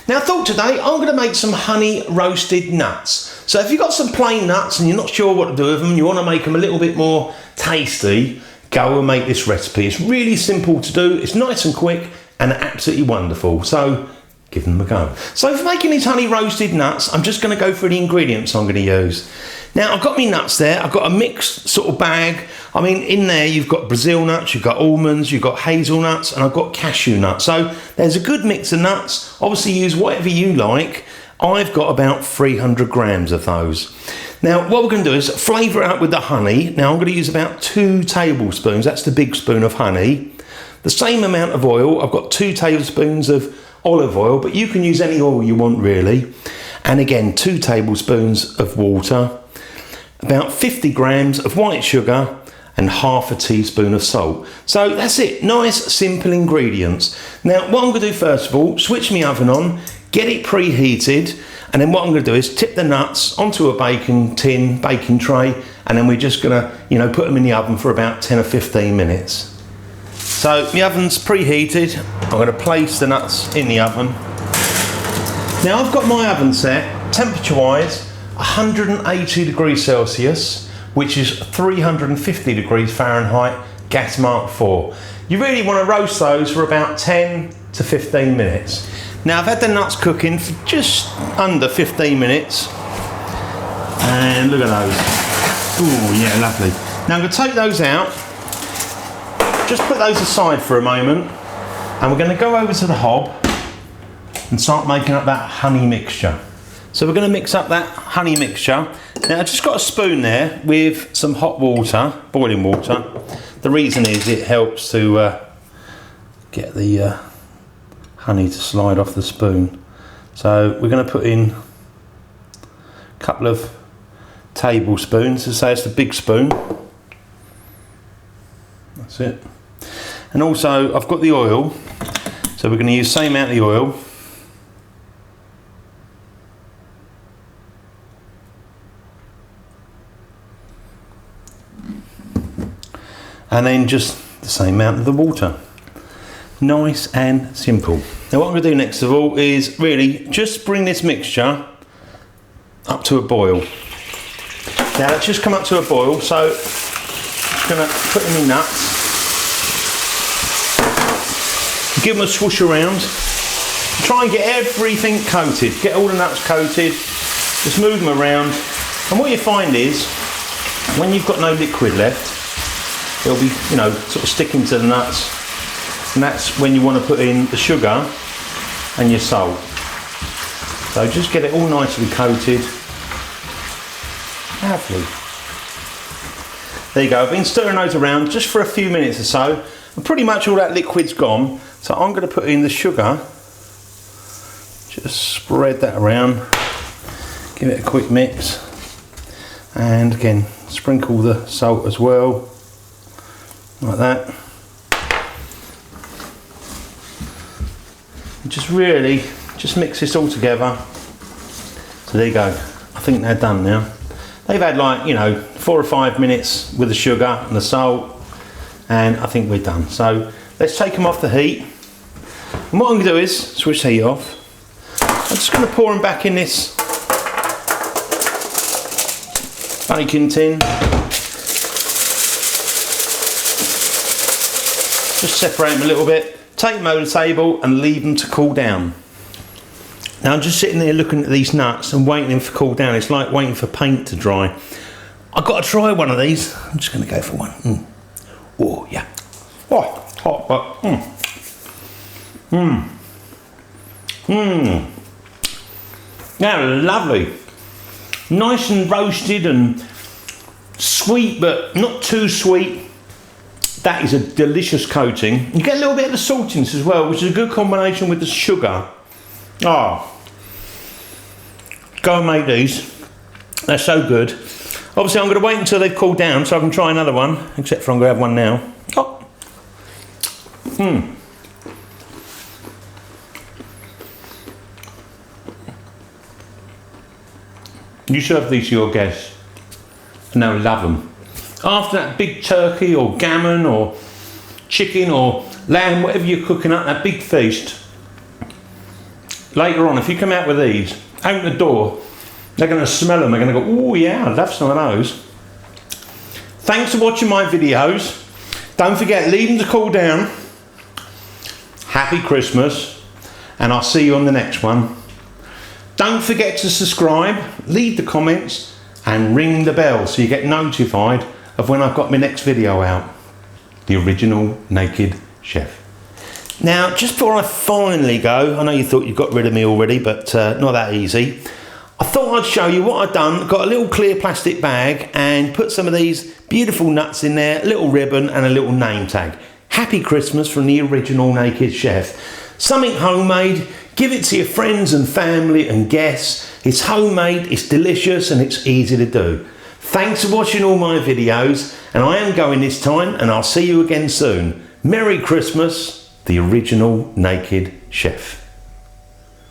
Now I thought today I'm going to make some honey roasted nuts. So if you've got some plain nuts and you're not sure what to do with them, you want to make them a little bit more tasty, go and make this recipe. It's really simple to do, it's nice and quick and absolutely wonderful. So give them a go. So for making these honey roasted nuts, I'm just going to go through the ingredients I'm going to use. Now I've got my nuts there, I've got a mixed sort of bag. I mean, in there you've got Brazil nuts, you've got almonds, you've got hazelnuts, and I've got cashew nuts. So there's a good mix of nuts. Obviously use whatever you like. I've got about 300 grams of those. Now what we're going to do is flavour it up with the honey. Now I'm going to use about 2 tablespoons, that's the big spoon of honey. The same amount of oil, I've got 2 tablespoons of olive oil, but you can use any oil you want really. And again, 2 tablespoons of water, about 50 grams of white sugar, and half a teaspoon of salt. So that's it, nice simple ingredients. Now what I'm going to do first of all, switch my oven on, get it preheated, and then what I'm going to do is tip the nuts onto a baking tin, baking tray, and then we're just going to, put them in the oven for about 10 or 15 minutes. So my oven's preheated, I'm going to place the nuts in the oven. Now I've got my oven set, temperature wise, 180 degrees Celsius, which is 350 degrees Fahrenheit, gas mark 4. You really want to roast those for about 10 to 15 minutes. Now I've had the nuts cooking for just under 15 minutes, and look at those. Oh yeah, lovely. Now I'm going to take those out, just put those aside for a moment, and we're going to go over to the hob and start making up that honey mixture. So we're going to mix up that honey mixture. Now I've just got a spoon there with some hot water, boiling water. The reason is it helps to get the honey to slide off the spoon. So we're going to put in a couple of tablespoons, to say it's the big spoon. That's it. And also I've got the oil, so we're going to use the same amount of the oil. And then just the same amount of the water. Nice and simple. Now what I'm going to do next of all is really just bring this mixture up to a boil. Now let's just come up to a boil, so I'm just going to put in the nuts, give them a swoosh around, try and get everything coated, get all the nuts coated, just move them around, and what you find is when you've got no liquid left, it'll be, sort of sticking to the nuts, and that's when you want to put in the sugar and your salt. So just get it all nicely coated. Lovely. There you go, I've been stirring those around just for a few minutes or so, and pretty much all that liquid's gone. So I'm going to put in the sugar, just spread that around, give it a quick mix, and again, sprinkle the salt as well. Like that. And just really mix this all together. So there you go. I think they're done now. They've had 4 or 5 minutes with the sugar and the salt, and I think we're done. So let's take them off the heat. And what I'm going to do is switch the heat off. I'm just going to pour them back in this baking tin. Just separate them a little bit, take them over the table and leave them to cool down. Now I'm just sitting there looking at these nuts and waiting for them to cool down. It's like waiting for paint to dry. I've got to try one of these. I'm just going to go for one. Oh yeah. Oh, hot, but They're lovely. Nice and roasted and sweet, but not too sweet. That is a delicious coating. You get a little bit of the saltiness as well, which is a good combination with the sugar. Oh, go and make these. They're so good. Obviously I'm going to wait until they've cooled down so I can try another one, except for I'm going to have one now. Oh. You serve these to your guests and they'll love them. After that big turkey or gammon or chicken or lamb, whatever you're cooking up, that big feast, later on, if you come out with these, open the door, they're going to smell them. They're going to go, oh yeah, I'd love some of those. Thanks for watching my videos. Don't forget, leave them to cool down. Happy Christmas, and I'll see you on the next one. Don't forget to subscribe, leave the comments, and ring the bell so you get notified of when I've got my next video out. The Original Naked Chef. Now, just before I finally go, I know you thought you got rid of me already, but not that easy. I thought I'd show you what I've done. Got a little clear plastic bag and put some of these beautiful nuts in there, a little ribbon and a little name tag. Happy Christmas from the Original Naked Chef. Something homemade. Give it to your friends and family and guests. It's homemade, it's delicious, and it's easy to do. Thanks for watching all my videos, and I am going this time, and I'll see you again soon. Merry Christmas, the Original Naked Chef.